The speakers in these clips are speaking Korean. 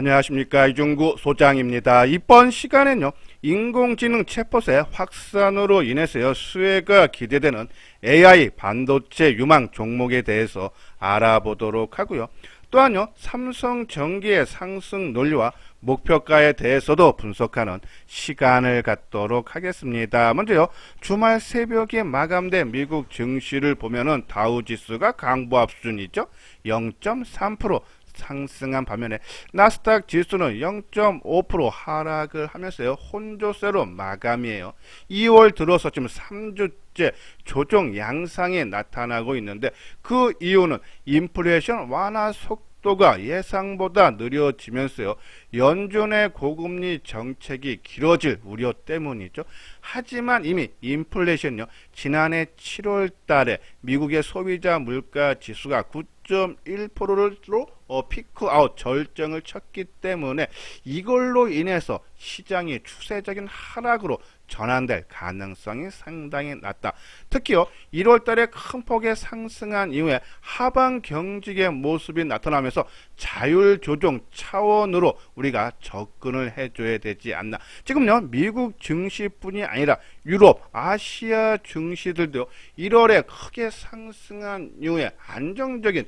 안녕하십니까, 이중구 소장입니다. 이번 시간에는요, 인공지능 챗봇의 확산으로 인해서요, 수혜가 기대되는 AI 반도체 유망 종목에 대해서 알아보도록 하고요. 또한요, 삼성전기의 상승 논리와 목표가에 대해서도 분석하는 시간을 갖도록 하겠습니다. 먼저요, 주말 새벽에 마감된 미국 증시를 보면은 다우지수가 강보합 수준이죠. 0.3% 상승한 반면에 나스닥 지수는 0.5% 하락을 하면서요, 혼조세로 마감이에요. 2월 들어서 지금 3주째 조정 양상이 나타나고 있는데, 그 이유는 인플레이션 완화 속도가 예상보다 느려지면서요, 연준의 고금리 정책이 길어질 우려 때문이죠. 하지만 이미 인플레이션요, 지난해 7월 달에 미국의 소비자 물가 지수가 9.1%로 피크아웃 절정을 쳤기 때문에 이걸로 인해서 시장이 추세적인 하락으로 전환될 가능성이 상당히 낮다. 특히요, 1월 달에 큰 폭의 상승한 이후에 하방 경직의 모습이 나타나면서 자율 조정 차원으로 우리가 접근을 해줘야 되지 않나. 지금요, 미국 증시뿐이 아니라 유럽, 아시아 증시들도 1월에 크게 상승한 이후에 안정적인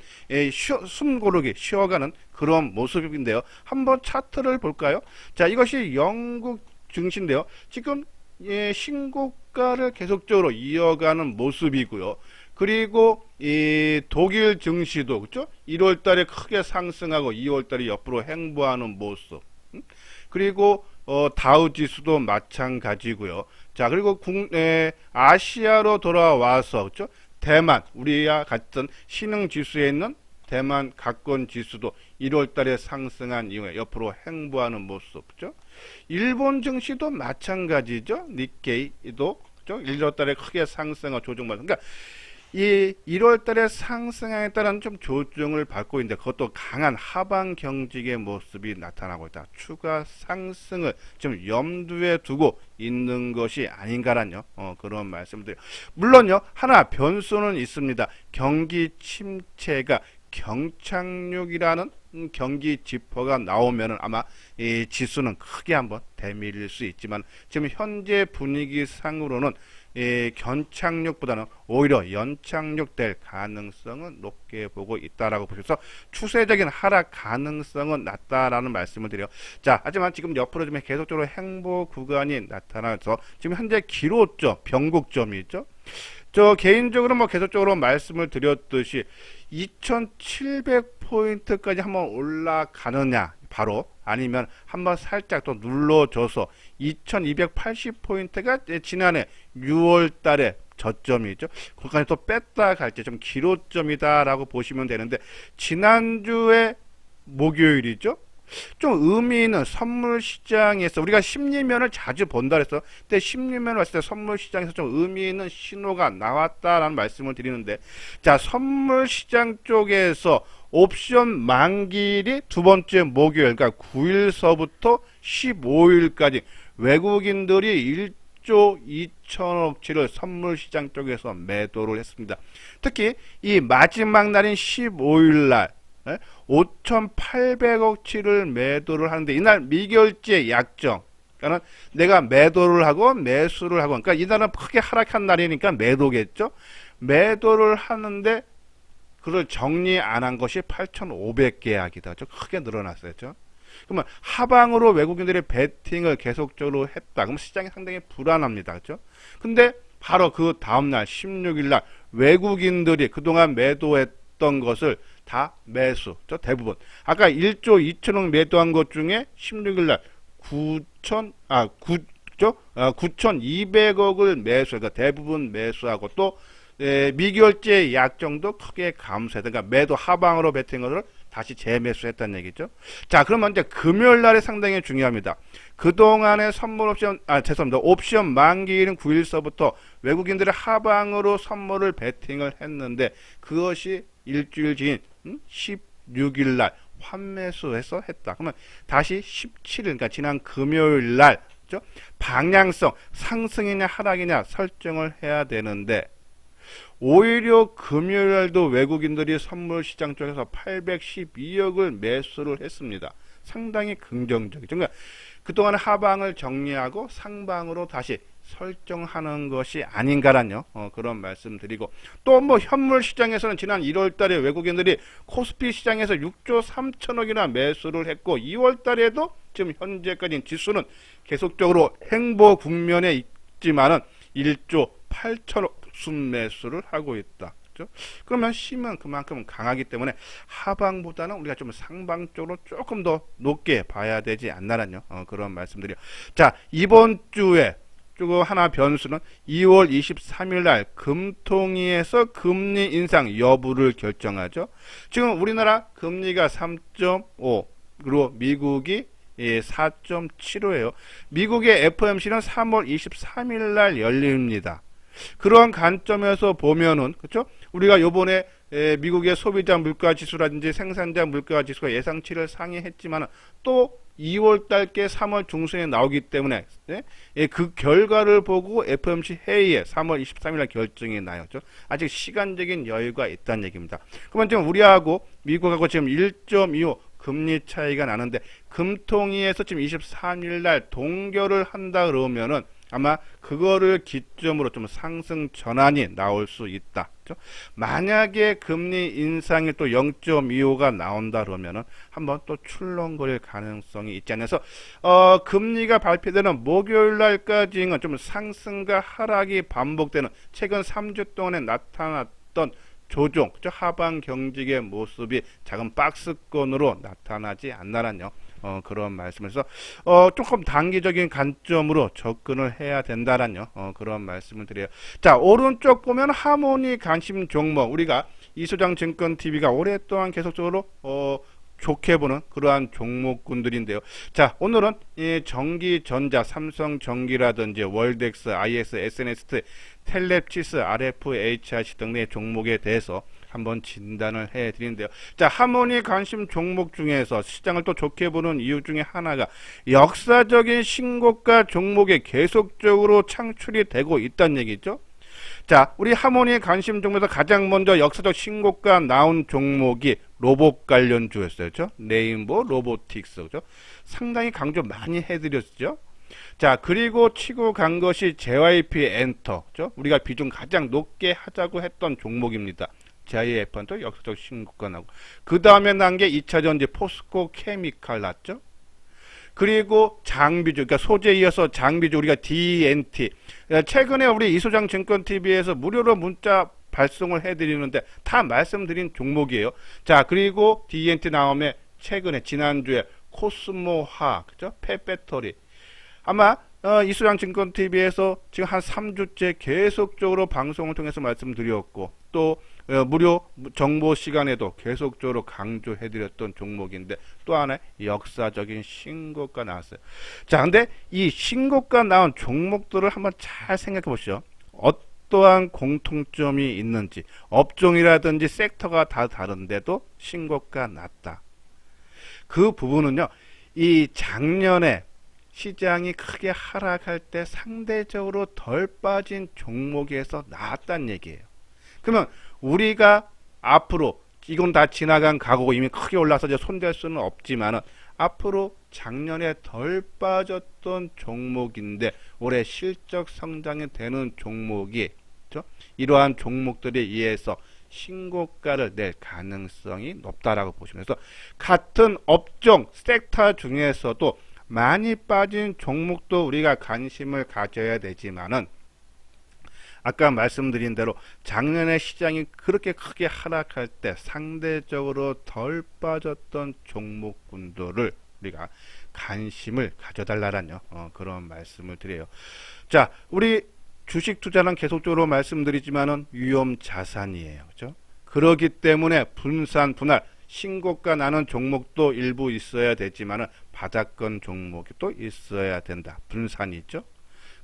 숨 고르기 쉬어가는 그런 모습인데요. 한번 차트를 볼까요? 자, 이것이 영국 증시인데요. 지금 신고가를 계속적으로 이어가는 모습이고요. 그리고 이 독일 증시도 그렇죠? 1월 달에 크게 상승하고 2월 달에 옆으로 횡보하는 모습. 그리고 다우 지수도 마찬가지고요. 자, 그리고 아시아로 돌아와서 그렇죠? 대만, 우리가 같은 신흥 지수에 있는 대만 가권 지수도 1월 달에 상승한 이후에 옆으로 횡보하는 모습. 그죠? 일본 증시도 마찬가지죠. 니케이도 그죠? 1월 달에 크게 상승하고 조정받은. 그러니까 이 1월 달에 상승에 따른 좀 조정을 받고 있는데, 그것도 강한 하방 경직의 모습이 나타나고 있다. 추가 상승을 좀 염두에 두고 있는 것이 아닌가라는 그런 말씀을 드려요. 물론요, 하나 변수는 있습니다. 경기 침체가 경착륙이라는 경기 지표가 나오면은 아마 이 지수는 크게 한번 대밀릴 수 있지만, 지금 현재 분위기 상으로는 이 견착륙보다는 오히려 연착륙될 가능성은 높게 보고 있다라고 보셔서 추세적인 하락 가능성은 낮다라는 말씀을 드려요. 자, 하지만 지금 옆으로 좀 계속적으로 횡보 구간이 나타나서 지금 현재 기로점, 변곡점이 있죠. 저 개인적으로 뭐 계속적으로 말씀을 드렸듯이 2700포인트까지 한번 올라가느냐 바로, 아니면 한번 살짝 또 눌러줘서 2280포인트가 지난해 6월 달에 저점이죠. 거기까지 또 뺐다 갈 때 좀 기로점이다라고 보시면 되는데, 지난주에 목요일이죠. 좀 의미 있는 선물 시장에서 우리가 심리면을 자주 본다 그래서, 그때 심리면을 봤을 때 선물 시장에서 좀 의미 있는 신호가 나왔다라는 말씀을 드리는데, 자, 선물 시장 쪽에서 옵션 만기일이 두 번째 목요일, 그러니까 9일서부터 15일까지 외국인들이 1조 2천억치를 선물 시장 쪽에서 매도를 했습니다. 특히 이 마지막 날인 15일날 5,800억치를 매도를 하는데, 이날 미결제 약정, 그러니까 내가 매도를 하고 매수를 하고, 그러니까 이날은 크게 하락한 날이니까 매도겠죠. 매도를 하는데 그걸 정리 안 한 것이 8,500계약이다. 좀 크게 늘어났어요. 그러면 하방으로 외국인들의 베팅을 계속적으로 했다. 그럼 시장이 상당히 불안합니다. 그렇죠? 근데 바로 그 다음날 16일날 외국인들이 그동안 매도했던 것을 다 매수, 대부분. 아까 1조 2천억 매도한 것 중에 16일날 9,200억을 매수, 그러니까 대부분 매수하고, 또 미결제 약정도 크게 감소했다. 그러니까 매도 하방으로 베팅한 것을 다시 재매수했다는 얘기죠. 자, 그러면 이제 금요일 날이 상당히 중요합니다. 그동안의 선물 옵션, 죄송합니다. 옵션 만기일은 9일서부터 외국인들의 하방으로 선물을 베팅을 했는데, 그것이 일주일 뒤인 16일 날 환매수해서 했다. 그러면 다시 17일, 그러니까 지난 금요일 날 방향성 상승이냐 하락이냐 설정을 해야 되는데, 오히려 금요일날도 외국인들이 선물 시장 쪽에서 812억을 매수를 했습니다. 상당히 긍정적이죠. 그러니까 그동안 하방을 정리하고 상방으로 다시 설정하는 것이 아닌가라는 그런 말씀 드리고, 또 뭐 현물 시장에서는 지난 1월 달에 외국인들이 코스피 시장에서 6조 3천억이나 매수를 했고, 2월 달에도 지금 현재까지 지수는 계속적으로 행보 국면에 있지만은 1조 8천억 순매수를 하고 있다. 그렇죠? 그러면 힘은 그만큼 강하기 때문에 하방보다는 우리가 좀 상방 쪽으로 조금 더 높게 봐야 되지 않나라는 그런 말씀드려요. 자, 이번 주에 조금 하나 변수는 2월 23일 날 금통위에서 금리 인상 여부를 결정하죠. 지금 우리나라 금리가 3.5, 그리고 미국이 4.75예요. 미국의 FOMC는 3월 23일 날 열립니다. 그러한 관점에서 보면은, 그렇죠? 우리가 요번에 미국의 소비자 물가 지수라든지 생산자 물가 지수가 예상치를 상회했지만 또 2월 달께 3월 중순에 나오기 때문에 그 결과를 보고 FOMC 회의에 3월 23일 날 결정이 나요. 아직 시간적인 여유가 있다는 얘기입니다. 그러면 지금 우리하고 미국하고 지금 1.25 금리 차이가 나는데, 금통위에서 지금 23일 날 동결을 한다 그러면은 아마 그거를 기점으로 좀 상승 전환이 나올 수 있다. 그렇죠? 만약에 금리 인상이 또 0.25가 나온다 그러면은 한번 또 출렁거릴 가능성이 있지 않아서 금리가 발표되는 목요일 날까지는 좀 상승과 하락이 반복되는 최근 3주 동안에 나타났던 조정, 하방 경직의 모습이 작은 박스권으로 나타나지 않나라뇨. 그런 말씀에서 조금 단기적인 관점으로 접근을 해야 된다라는 그런 말씀을 드려요. 자, 오른쪽 보면 하모니 관심 종목, 우리가 이소장 증권 TV가 오랫동안 계속적으로 좋게 보는 그러한 종목군들인데요. 자, 오늘은 이 전기전자, 삼성전기라든지 월덱스, IS, SNS, 텔랩치스, RFHIC 등의 종목에 대해서 한번 진단을 해드리는데요. 자, 하모니 관심 종목 중에서 시장을 또 좋게 보는 이유 중에 하나가 역사적인 신고가 종목이 계속적으로 창출이 되고 있다는 얘기죠. 자, 우리 하모니 관심 종목에서 가장 먼저 역사적 신고가 나온 종목이 로봇 관련주였어요. 그렇죠? 네임버 로보틱스. 그렇죠? 상당히 강조 많이 해드렸죠. 자, 그리고 치고 간 것이 JYP 엔터. 그렇죠? 우리가 비중 가장 높게 하자고 했던 종목입니다. JYP도 역사적 신고가 나오고, 그 다음에 난 게 2차전지 포스코 케미칼 났죠. 그리고 장비주, 그러니까 소재 이어서 장비주, 우리가 DNT. 최근에 우리 이소장 증권TV에서 무료로 문자 발송을 해드리는데 다 말씀드린 종목이에요. 자, 그리고 DNT 나오면 최근에 지난주에 코스모화, 그죠? 폐배터리. 아마 이소장 증권TV에서 지금 한 3주째 계속적으로 방송을 통해서 말씀드렸고, 또 무료 정보 시간에도 계속적으로 강조해드렸던 종목인데, 또 하나의 역사적인 신고가 나왔어요. 자, 근데 이 신고가 나온 종목들을 한번 잘 생각해 보시죠. 어떠한 공통점이 있는지, 업종이라든지 섹터가 다 다른데도 신고가 났다. 그 부분은요, 이 작년에 시장이 크게 하락할 때 상대적으로 덜 빠진 종목에서 나왔다는 얘기예요. 그러면 우리가 앞으로, 이건 다 지나간 과거고 이미 크게 올라서 이제 손댈 수는 없지만은 앞으로 작년에 덜 빠졌던 종목인데 올해 실적 성장이 되는 종목이, 그렇죠? 이러한 종목들에 의해서 신고가를 낼 가능성이 높다라고 보시면서, 같은 업종 섹터 중에서도 많이 빠진 종목도 우리가 관심을 가져야 되지만은, 아까 말씀드린 대로 작년에 시장이 그렇게 크게 하락할 때 상대적으로 덜 빠졌던 종목군들을 우리가 관심을 가져달라는 그런 말씀을 드려요. 자, 우리 주식 투자는 계속적으로 말씀드리지만은 위험 자산이에요. 그죠? 그렇기 때문에 분산 분할, 신고가 나는 종목도 일부 있어야 되지만은 바닥권 종목이 또 있어야 된다. 분산이 있죠.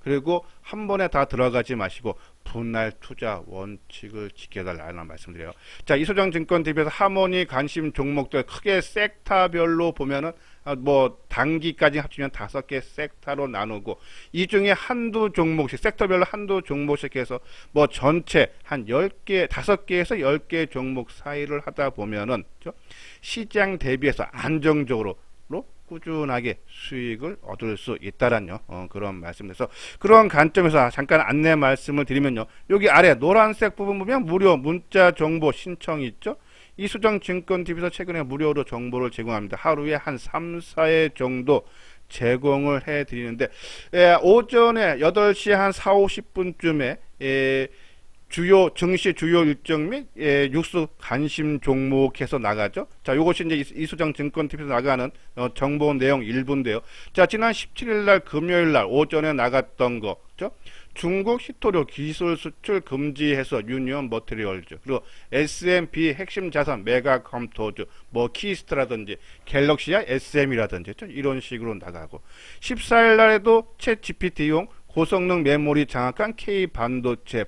그리고 한 번에 다 들어가지 마시고 분할 투자 원칙을 지켜달라는 말씀드려요. 자, 이소장 증권 TV에서 하모니 관심 종목들 크게 섹터별로 보면은 뭐 단기까지 합치면 5개 섹터로 나누고, 이 중에 한두 종목씩, 섹터별로 한두 종목씩 해서 뭐 전체 한 10개, 5개에서 10개 종목 사이를 하다 보면은, 그렇죠? 시장 대비해서 안정적으로 꾸준하게 수익을 얻을 수 있다라는 그런 말씀에서 그런 관점에서 잠깐 안내 말씀을 드리면요. 여기 아래 노란색 부분 보면 무료 문자 정보 신청 있죠. 이수정 증권TV에서 최근에 무료로 정보를 제공합니다. 하루에 한 3, 4회 정도 제공을 해 드리는데 오전에 8시 한 4, 50분쯤에 주요 증시 주요 일정 및 뉴스 관심 종목에서 나가죠. 자, 요것이 이제 이수정 증권TV에서 나가는 정보 내용 일부인데요. 자, 지난 17일 날 금요일 날 오전에 나갔던 거죠. 중국 히토류 기술 수출 금지해서 유니온 머티리얼즈, 그리고 S&P 핵심 자산 메가 컴토즈, 뭐 키스트라든지 갤럭시야 SM이라든지 이런 식으로 나가고, 14일 날에도 챗 GPT용 고성능 메모리 장악한 K 반도체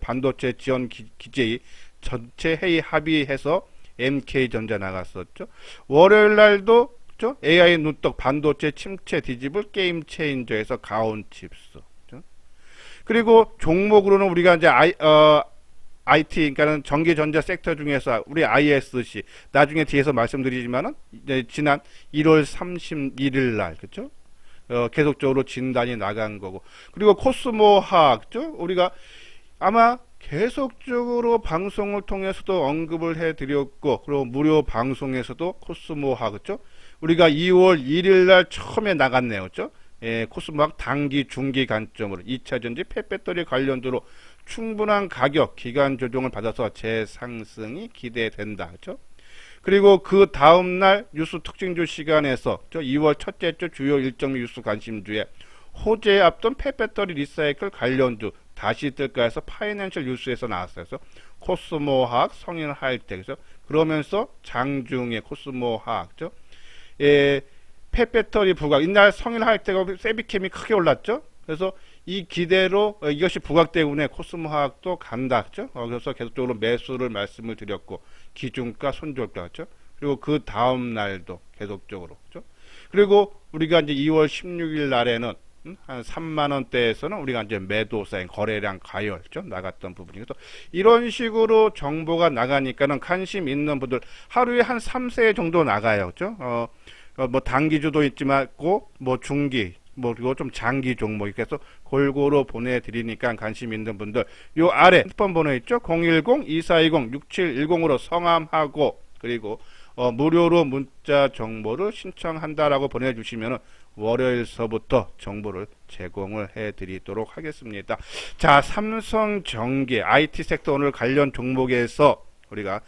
지원 기재위 전체 회의 합의해서 MK전자 나갔었죠. 월요일 날도 AI 눈떡 반도체 침체 뒤집을 게임 체인저에서 가온칩스. 그리고 종목으로는 우리가 이제 IT, 그러니까는 전기전자 섹터 중에서 우리 ISC, 나중에 뒤에서 말씀드리지만은 이제 지난 1월 31일 날, 그렇죠? 계속적으로 진단이 나간 거고, 그리고 코스모화학, 우리가 아마 계속적으로 방송을 통해서도 언급을 해드렸고, 그리고 무료 방송에서도 코스모화학, 그렇죠? 우리가 2월 1일 날 처음에 나갔네요, 그렇죠? 코스모학 단기 중기 관점으로 2차전지 폐배터리 관련주로 충분한 가격 기간 조정을 받아서 재상승이 기대된다, 그렇죠? 그리고 그 다음날 뉴스 특징주 시간에서 2월 첫째 주 주요 일정 뉴스 관심주에 호재에 앞둔 폐배터리 리사이클 관련주 다시 뜰까 해서 파이낸셜 뉴스에서 나왔어요. 그래서 코스모화학, 성인하이텍, 그러면서 장중에 코스모화학, 폐배터리 부각, 이날 성인하이텍하고 세비캠이 크게 올랐죠. 그래서 이 기대로 이것이 부각 때문에 코스모화학도 간다, 그렇죠? 그래서 계속적으로 매수를 말씀을 드렸고, 기준가, 손절가, 그렇죠? 그리고 그 다음 날도 계속적으로, 그렇죠? 그리고 우리가 이제 2월 16일 날에는 한 3만 원대에서는 우리가 이제 매도 사인 거래량 가열, 그렇죠? 나갔던 부분이. 그래서 이런 식으로 정보가 나가니까는 관심 있는 분들 하루에 한 3세 정도 나가요, 그렇죠? 뭐 단기주도 있지만 뭐 중기, 뭐 그리고 좀 장기 종목 이렇게 해서 골고루 보내드리니까 관심 있는 분들 요 아래 핸드폰 번호 있죠? 010-2420-6710으로 성함하고 그리고 무료로 문자 정보를 신청한다라고 보내주시면 월요일서부터 정보를 제공을 해드리도록 하겠습니다. 자, 삼성전기 IT 섹터 오늘 관련 종목에서 우리가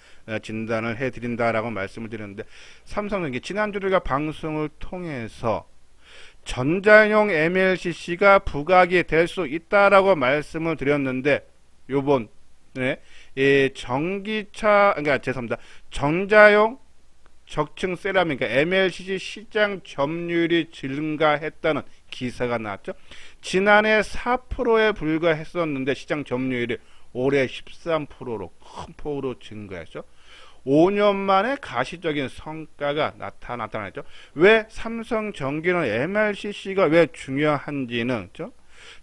진단을 해드린다라고 말씀을 드렸는데, 삼성전기 지난주 우리가 방송을 통해서 전자용 MLCC가 부각이 될 수 있다라고 말씀을 드렸는데, 요번 전기차, 그러니까 죄송합니다. 전자용 적층 세라믹, 그러니까 MLCC 시장 점유율이 증가했다는 기사가 나왔죠. 지난해 4%에 불과했었는데 시장 점유율이 올해 13%로 큰 폭으로 증가했죠. 5년 만에 가시적인 성과가 나타났죠. 왜 삼성전기는 MLCC가 왜 중요한지는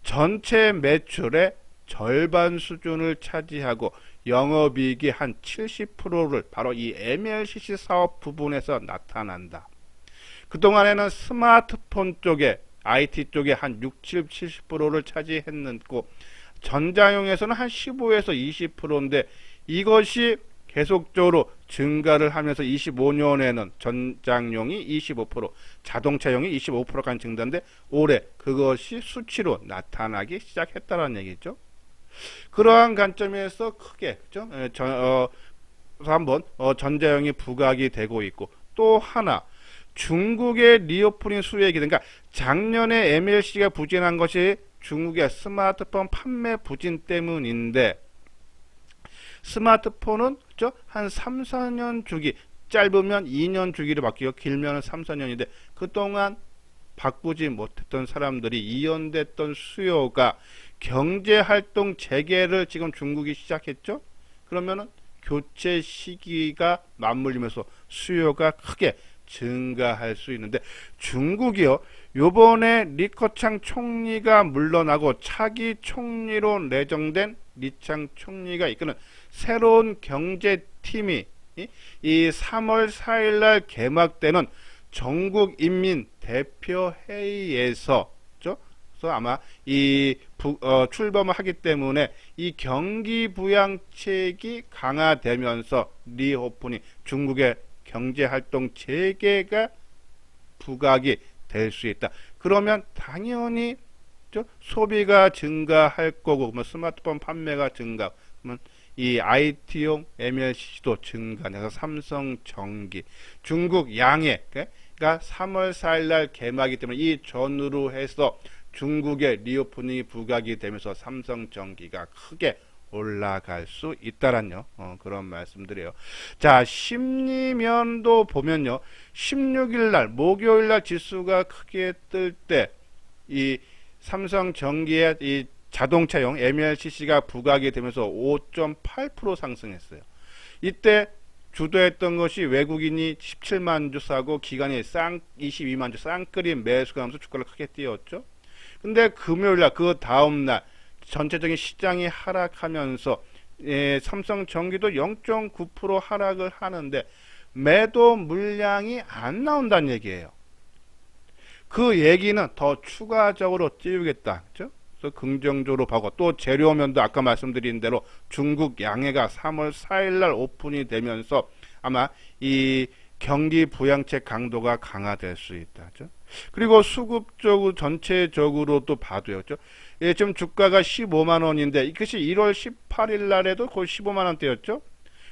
전체 매출의 절반 수준을 차지하고 영업이익이 한 70%를 바로 이 MLCC 사업 부분에서 나타난다. 그동안에는 스마트폰 쪽에 IT 쪽에 한 60, 70%를 차지했고 전자용에서는 한 15에서 20%인데 이것이 계속적으로 증가를 하면서 25년에는 전장용이 25%, 자동차용이 25%까지 증가인데 올해 그것이 수치로 나타나기 시작했다는 얘기죠. 그러한 관점에서 크게 한번 전자용이 부각이 되고 있고, 또 하나 중국의 리오프닝 수혜기, 그러니까 작년에 MLC가 부진한 것이 중국의 스마트폰 판매 부진 때문인데, 스마트폰은 한 3, 4년 주기, 짧으면 2년 주기로 바뀌고 길면 3, 4년인데 그동안 바꾸지 못했던 사람들이 이연됐던 수요가 경제활동 재개를 지금 중국이 시작했죠. 그러면은 교체 시기가 맞물리면서 수요가 크게 증가할 수 있는데, 중국이요 요번에 리커창 총리가 물러나고 차기 총리로 내정된 리창 총리가 이끄는 새로운 경제팀이 이 3월 4일 날 개막되는 전국인민대표회의에서 그래서 아마 이 출범을 하기 때문에 이 경기부양책이 강화되면서 리오프닝 중국의 경제활동 재개가 부각이 될 수 있다. 그러면 당연히 소비가 증가할 거고, 뭐 스마트폰 판매가 증가, 그러면 이 IT용 MLCC도 증가해서 삼성전기, 중국 양해, 그러니까 3월 4일 날 개막이기 때문에 이 전후로 해서 중국의 리오프닝이 부각이 되면서 삼성전기가 크게 올라갈 수 있다란요. 그런 말씀드려요. 자, 심리면도 보면요. 16일 날 목요일 날 지수가 크게 뜰 때 이 삼성전기의 이 자동차용 MLCC가 부각이 되면서 5.8% 상승했어요. 이때 주도했던 것이 외국인이 17만 주 사고 기관이 22만 주 쌍끌이 매수가 하면서 주가를 크게 띄웠죠. 근데 금요일날 그 다음날 전체적인 시장이 하락하면서 삼성전기도 0.9% 하락을 하는데 매도 물량이 안 나온다는 얘기예요. 그 얘기는 더 추가적으로 띄우겠다. 그렇죠? 그래서 긍정적으로 보고, 또 재료면도 아까 말씀드린 대로 중국 양해가 3월 4일 날 오픈이 되면서 아마 이 경기 부양책 강도가 강화될 수 있다. 그렇죠? 그리고 수급적으로 전체적으로도 봐도요. 그렇죠? 예, 지금 주가가 15만 원인데 이것이 1월 18일 날에도 거의 15만 원대였죠.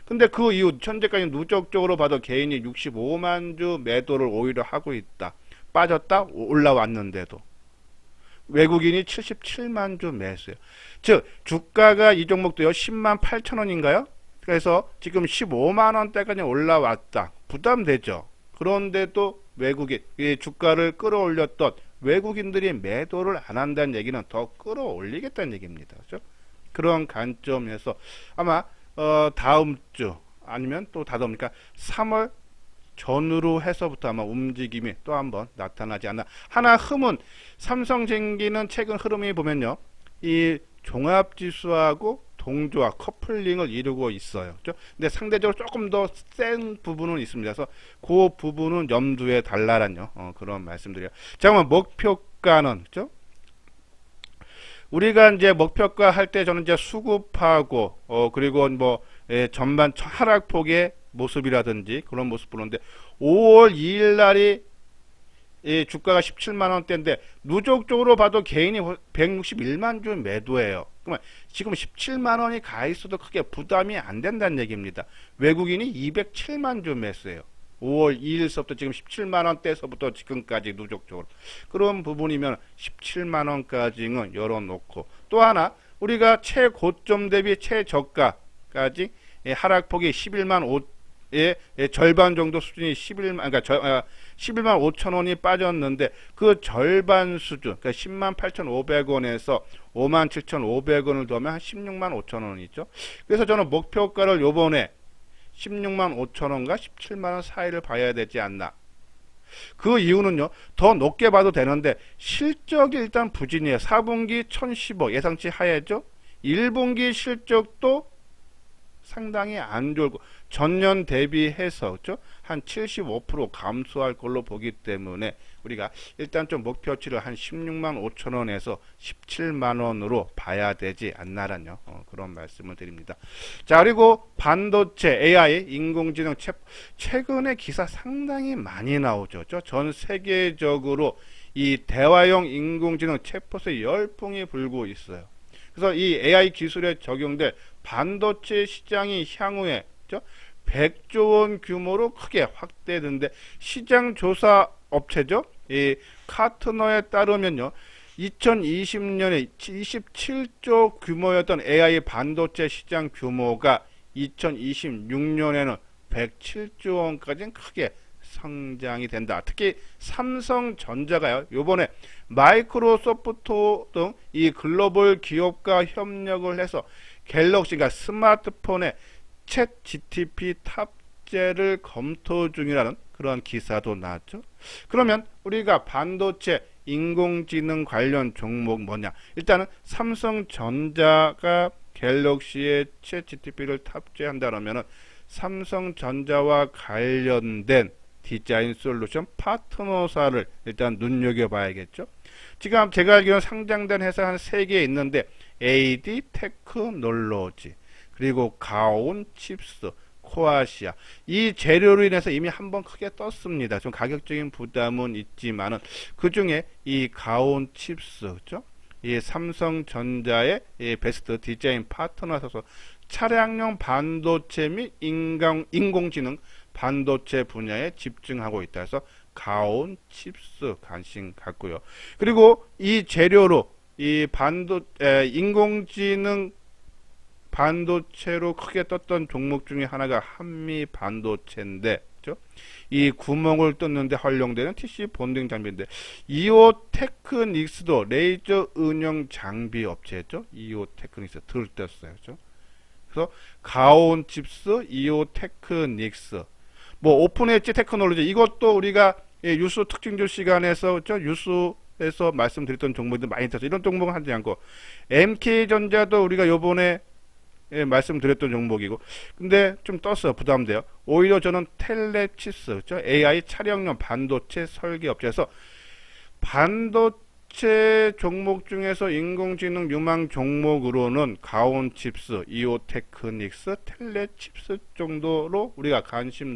근데 그 이후 현재까지 누적적으로 봐도 개인이 65만 주 매도를 오히려 하고 있다. 빠졌다 올라왔는데도 외국인이 77만 주 매수해요. 즉 주가가 이 종목도요 10만 8천 원인가요? 그래서 지금 15만 원대까지 올라왔다. 부담되죠. 그런데도 외국인, 주가를 끌어올렸던 외국인들이 매도를 안 한다는 얘기는 더 끌어올리겠다는 얘기입니다. 그렇죠? 그런 관점에서 아마 다음 주 아니면 또 다음이니까 3월 전후로 해서부터 아마 움직임이 또 한번 나타나지 않나. 하나 흠은 삼성전기는 최근 흐름이 보면요. 이 종합지수하고 동조와 커플링을 이루고 있어요. 그렇죠? 근데 상대적으로 조금 더 센 부분은 있습니다. 그래서 그 부분은 염두에 달라란요. 그런 말씀드려요. 자, 그러면 목표가는, 그렇죠? 우리가 이제 목표가 할 때 저는 이제 수급하고, 그리고 뭐, 전반 하락폭의 모습이라든지 그런 모습 보는데 5월 2일 날이 주가가 17만 원대인데 누적적으로 봐도 개인이 161만 주 매도예요. 그러면 지금 17만 원이 가 있어도 크게 부담이 안 된다는 얘기입니다. 외국인이 207만 주 매수예요. 5월 2일서부터 지금 17만 원대에서부터 지금까지 누적적으로 그런 부분이면 17만 원까지는 열어놓고, 또 하나 우리가 최고점 대비 최저가까지 하락폭이 11만 5의 절반 정도 수준이 11만 5천 원이 빠졌는데 그 절반 수준, 그러니까 10만 8,500원에서 5만 7,500원을 더하면 한 16만 5천 원이죠. 그래서 저는 목표가를 요번에 16만 5천 원과 17만 원 사이를 봐야 되지 않나. 그 이유는요, 더 높게 봐도 되는데 실적이 일단 부진이에요. 4분기 1015 예상치 하회죠. 1분기 실적도 상당히 안 좋고 전년 대비해서 그렇죠? 한 75% 감소할 걸로 보기 때문에 우리가 일단 좀 목표치를 한 16만 5천 원에서 17만 원으로 봐야 되지 않나라뇨. 그런 말씀을 드립니다. 자, 그리고 반도체, AI, 인공지능 최근에 기사 상당히 많이 나오죠. 그렇죠? 전 세계적으로 이 대화용 인공지능 챗봇의 열풍이 불고 있어요. 그래서 이 AI 기술에 적용될 반도체 시장이 향후에 100조 원 규모로 크게 확대되는데, 시장 조사 업체죠. 이 카트너에 따르면요. 2020년에 27조 규모였던 AI 반도체 시장 규모가 2026년에는 107조 원까지는 크게 성장이 된다. 특히 삼성전자가요, 요번에 마이크로소프트 등 이 글로벌 기업과 협력을 해서 갤럭시가 스마트폰에 챗 GTP 탑재를 검토 중이라는 그런 기사도 나왔죠. 그러면 우리가 반도체 인공지능 관련 종목 뭐냐? 일단은 삼성전자가 갤럭시에 챗 GTP를 탑재한다면은 삼성전자와 관련된 디자인 솔루션 파트너사를 일단 눈여겨봐야겠죠. 지금 제가 알기로는 상장된 회사 한 3개 있는데 AD 테크놀로지, 그리고 가온 칩스, 코아시아, 이 재료로 인해서 이미 한번 크게 떴습니다. 좀 가격적인 부담은 있지만은 그 중에 이 가온 칩스, 그죠? 이 삼성전자의 이 베스트 디자인 파트너라서 차량용 반도체 및 인공지능 반도체 분야에 집중하고 있다 해서 가온 칩스 관심 갖고요. 그리고 이 재료로 이 인공지능 반도체로 크게 떴던 종목 중에 하나가 한미 반도체인데, 그죠? 이 구멍을 뚫는데 활용되는 TC 본딩 장비인데, 이오테크닉스도 레이저 은영 장비 업체죠. 이오테크닉스 들떴어요, 그죠? 그래서 가온 칩스, 이오테크닉스, 뭐 오픈 엣지 테크놀로지, 이것도 우리가 뉴스 특징주 시간에서 뉴스에서 말씀드렸던 종목들 많이 있어서 이런 종목은 하지 않고, MK전자도 우리가 요번에 말씀드렸던 종목이고, 근데 좀 떴어요. 부담돼요. 오히려 저는 텔레치스, 그렇죠? AI 촬영용 반도체 설계 업체에서 반도체 종목 중에서 인공지능 유망 종목으로는 가온 칩스, 이오테크닉스, 텔레칩스 정도로 우리가 관심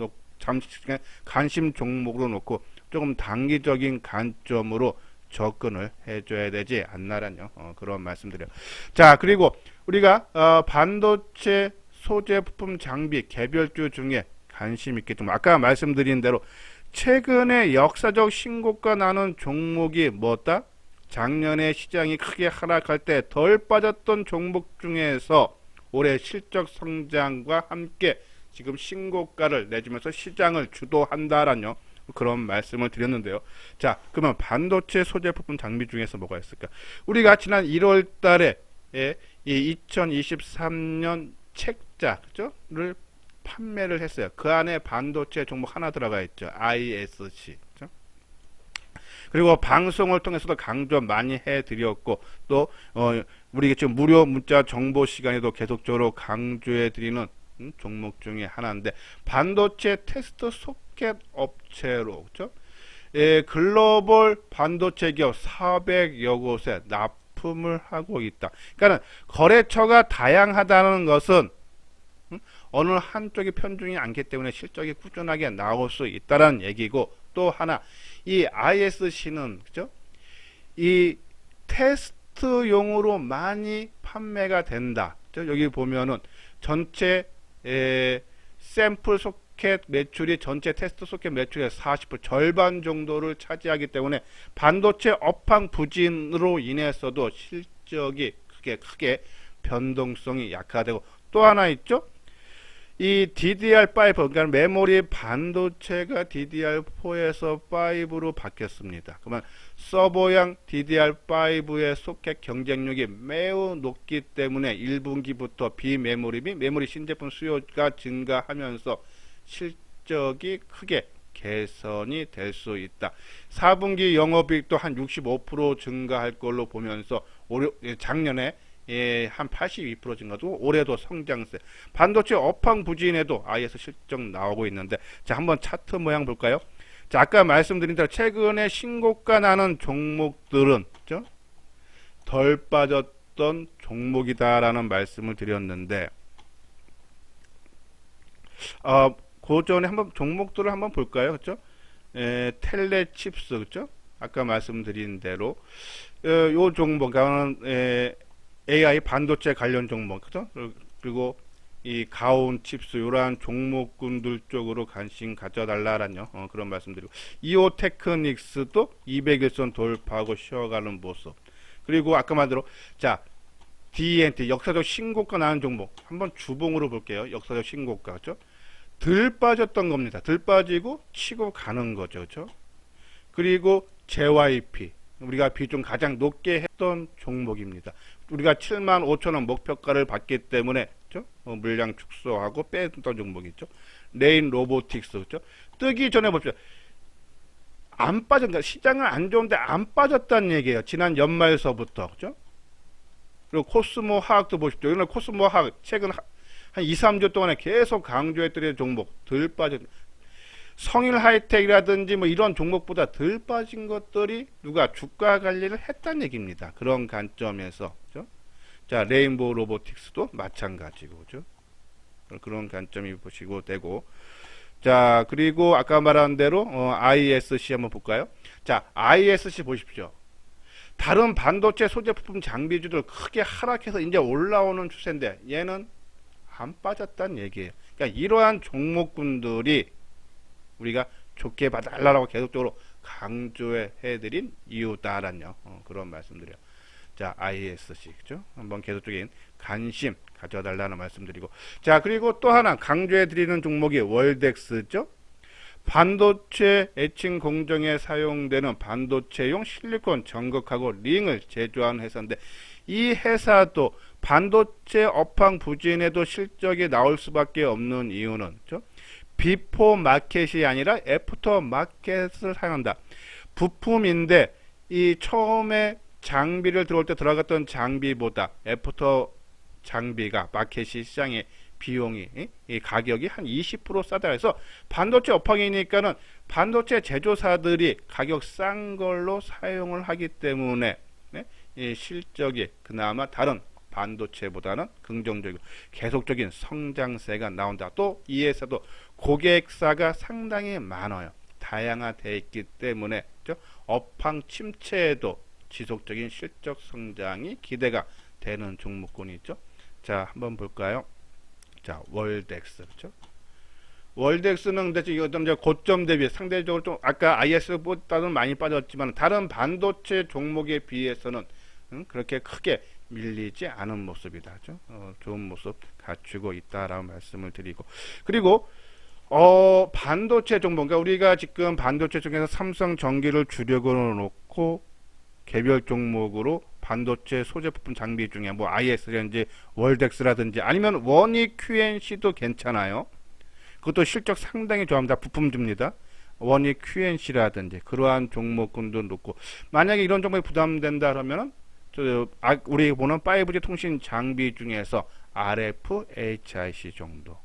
종목으로 놓고 조금 단기적인 관점으로 접근을 해줘야 되지 않나라는 그런 말씀드려요. 자, 그리고 우리가 반도체 소재 부품 장비 개별주 중에 관심 있게 좀 아까 말씀드린 대로 최근에 역사적 신고가 나는 종목이 뭐다? 작년에 시장이 크게 하락할 때 덜 빠졌던 종목 중에서 올해 실적 성장과 함께 지금 신고가를 내주면서 시장을 주도한다라는 그런 말씀을 드렸는데요. 자, 그러면 반도체 소재 부품 장비 중에서 뭐가 있을까? 우리가 지난 1월 달에 이 2023년 책자, 그죠?를 판매를 했어요. 그 안에 반도체 종목 하나 들어가 있죠. ISC. 그죠? 그리고 방송을 통해서도 강조 많이 해드렸고, 또 우리 지금 무료 문자 정보 시간에도 계속적으로 강조해드리는 종목 중에 하나인데, 반도체 테스트 소켓 업체로, 그죠? 글로벌 반도체 기업 400여 곳에 납품을 하고 있다. 그러니까 거래처가 다양하다는 것은 어느 한쪽이 편중이 않기 때문에 실적이 꾸준하게 나올 수 있다는 얘기고, 또 하나 이 ISC는, 그죠? 이 테스트용으로 많이 판매가 된다. 여기 보면은 전체 샘플 소켓 매출이 전체 테스트 소켓 매출의 40% 절반 정도를 차지하기 때문에 반도체 업황 부진으로 인해서도 실적이 크게 변동성이 약화되고, 또 하나 있죠. 이 DDR5, 그러니까 메모리 반도체가 DDR4에서 5로 바뀌었습니다. 그러면 서버형 DDR5의 소켓 경쟁력이 매우 높기 때문에 1분기부터 비메모리 및 메모리 신제품 수요가 증가하면서 실적이 크게 개선이 될 수 있다. 4분기 영업이익도 한 65% 증가할 걸로 보면서 작년에 한 82% 증가도 올해도 성장세. 반도체 업황 부진에도 IS 실적 나오고 있는데, 자, 한번 차트 모양 볼까요? 자, 아까 말씀드린 대로 최근에 신고가 나는 종목들은, 그죠? 덜 빠졌던 종목이다라는 말씀을 드렸는데, 그 전에 한번 종목들을 한번 볼까요? 그죠? 텔레칩스, 그죠? 아까 말씀드린 대로 요 종목은 AI 반도체 관련 종목, 그죠? 그리고 이 가온 칩스, 이러한 종목군들 쪽으로 관심 가져달라라는 그런 말씀드리고, 이오테크닉스도 200일선 돌파하고 쉬어가는 모습. 그리고 아까 말대로, 자, DNT 역사적 신고가 나는 종목 한번 주봉으로 볼게요. 역사적 신고가, 그죠? 덜 빠졌던 겁니다. 덜 빠지고 치고 가는 거죠, 그죠? 그리고 JYP, 우리가 비중 가장 높게 했던 종목입니다. 우리가 75,000원 목표가를 받기 때문에, 그죠? 물량 축소하고 뺐던 종목이죠. 레인 로보틱스, 그죠? 뜨기 전에 봅시다. 안 빠졌다. 시장은 안 좋은데 안 빠졌다는 얘기예요. 지난 연말서부터, 그죠? 그리고 코스모 화학도 보십시오. 이날 코스모 화학 최근 한 2, 3주 동안에 계속 강조했던 종목 덜 빠졌. 성일 하이텍이라든지 뭐 이런 종목보다 덜 빠진 것들이 누가 주가 관리를 했다는 얘기입니다. 그런 관점에서. 그죠? 자, 레인보우 로보틱스도 마찬가지고. 그죠? 그런 관점이 보시고 되고. 자, 그리고 아까 말한 대로 ISC 한번 볼까요? 자, ISC 보십시오. 다른 반도체 소재부품 장비주들 크게 하락해서 이제 올라오는 추세인데 얘는 안 빠졌다는 얘기예요. 그러니까 이러한 종목군들이 우리가 좋게 봐달라고 계속적으로 강조해드린 이유다라는 그런 말씀드려요. 자, ISC 그죠? 한번 계속적인 관심 가져달라는 말씀드리고, 자, 그리고 또 하나 강조해드리는 종목이 월덱스죠. 반도체 애칭 공정에 사용되는 반도체용 실리콘 전극하고 링을 제조하는 회사인데 이 회사도 반도체 업황 부진에도 실적이 나올 수밖에 없는 이유는 그렇죠? 비포 마켓이 아니라 애프터 마켓을 사용한다. 부품인데 이 처음에 장비를 들어올 때 들어갔던 장비보다 애프터 장비가 마켓이 시장에 비용이 이 가격이 한 20% 싸다 해서 반도체 업황이니까는 반도체 제조사들이 가격 싼 걸로 사용을 하기 때문에 이 실적이 그나마 다른 반도체보다는 긍정적이고 계속적인 성장세가 나온다. 또 이 회사도 고객사가 상당히 많아요. 다양화되어 있기 때문에 업황 침체에도 지속적인 실적 성장이 기대가 되는 종목군이 있죠. 자, 한번 볼까요? 자, 월덱스 그렇죠? 월덱스는 근데 이거 고점 대비 상대적으로 좀 아까 IS보다는 많이 빠졌지만 다른 반도체 종목에 비해서는 그렇게 크게 밀리지 않은 모습이다. 그렇죠? 좋은 모습 갖추고 있다라고 말씀을 드리고, 그리고 반도체 종목, 그러니까 우리가 지금 반도체 중에서 삼성전기를 주력으로 놓고 개별 종목으로 반도체 소재부품 장비 중에 뭐 IS라든지 월덱스라든지 아니면 원익 QNC도 괜찮아요. 그것도 실적 상당히 좋아합니다. 부품줍니다. 원익 QNC라든지 그러한 종목군도 놓고, 만약에 이런 종목이 부담된다 그러면은 우리 보는 5G 통신 장비 중에서 RFHIC 정도.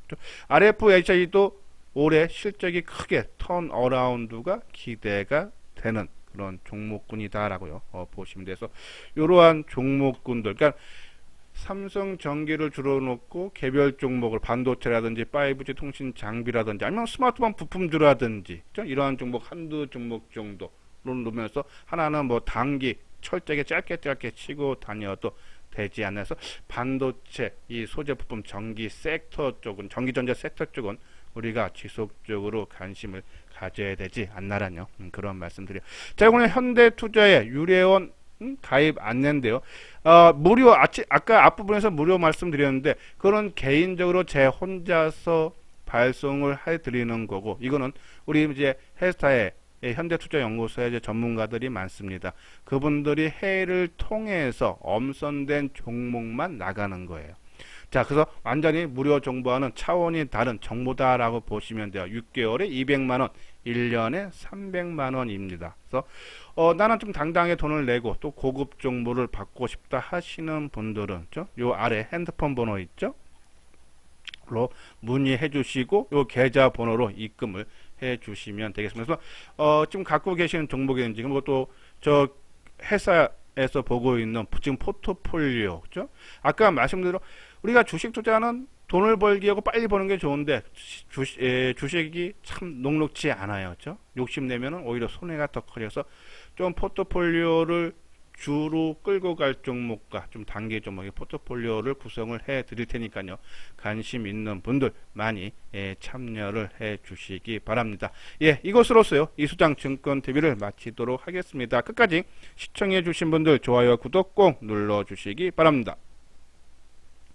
RFHIC도 올해 실적이 크게 턴어라운드가 기대가 되는 그런 종목군이다라고요. 보시면 돼서 이러한 종목군들, 그러니까 삼성전기를 주로 놓고 개별 종목을 반도체라든지 5G 통신 장비라든지 아니면 스마트폰 부품주라든지 이러한 종목 한두 종목 정도로 놓으면서 하나는 뭐 단기 철저하게 짧게 치고 다녀도 되지 않나 해서 반도체 이 소재 부품 전기 섹터 쪽은, 전기전자 섹터 쪽은 우리가 지속적으로 관심을 가져야 되지 않나라뇨. 그런 말씀드려요. 자, 오늘 현대투자의 유례원 가입 안내인데요. 무료, 아까 앞부분에서 무료 말씀드렸는데 그런 개인적으로 제 혼자서 발송을 해드리는 거고, 이거는 우리 이제 회사에 현대투자연구소에 이제 전문가들이 많습니다. 그분들이 회의를 통해서 엄선된 종목만 나가는 거예요. 자, 그래서 완전히 무료 정보와는 차원이 다른 정보다라고 보시면 돼요. 6개월에 200만원, 1년에 300만원입니다. 그래서 나는 좀 당당하게 돈을 내고 또 고급 정보를 받고 싶다 하시는 분들은 요 아래 핸드폰 번호 있죠? 로 문의해 주시고 요 계좌 번호로 입금을 해 주시면 되겠습니다. 그래서 지금 갖고 계시는 종목인지, 그리고 또 저 회사에서 보고 있는 지금 포트폴리오, 그죠? 아까 말씀드린 우리가 주식 투자는 돈을 벌기 하고 빨리 버는 게 좋은데 주식이 참 녹록지 않아요. 그죠? 욕심내면은 오히려 손해가 더 커져서 좀 포트폴리오를 주로 끌고 갈 종목과 좀 단기 종목의 포트폴리오를 구성을 해 드릴 테니까요. 관심 있는 분들 많이 참여를 해 주시기 바랍니다. 예, 이것으로서요. 이수장 증권 TV를 마치도록 하겠습니다. 끝까지 시청해 주신 분들 좋아요, 구독 꼭 눌러 주시기 바랍니다.